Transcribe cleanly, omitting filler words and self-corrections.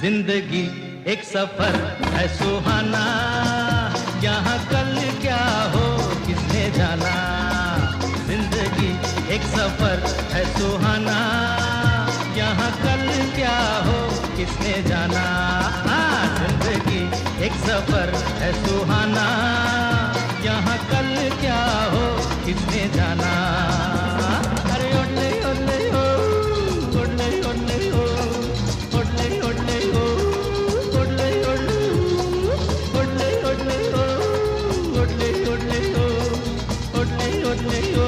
जिंदगी एक सफर है सुहाना, यहाँ कल क्या हो किसने जाना। जिंदगी एक सफर है सुहाना, यहाँ कल क्या हो किसने जाना। जिंदगी एक सफर है सुहाना, यहाँ कल क्या हो किसने जाना। अरे ओले ओले ओ, ओले ओले ओ, ओले ओले ओ, ओले ओले ओ, ओले ओले ओ, ओले ओले ओ, ओले ओले ओ।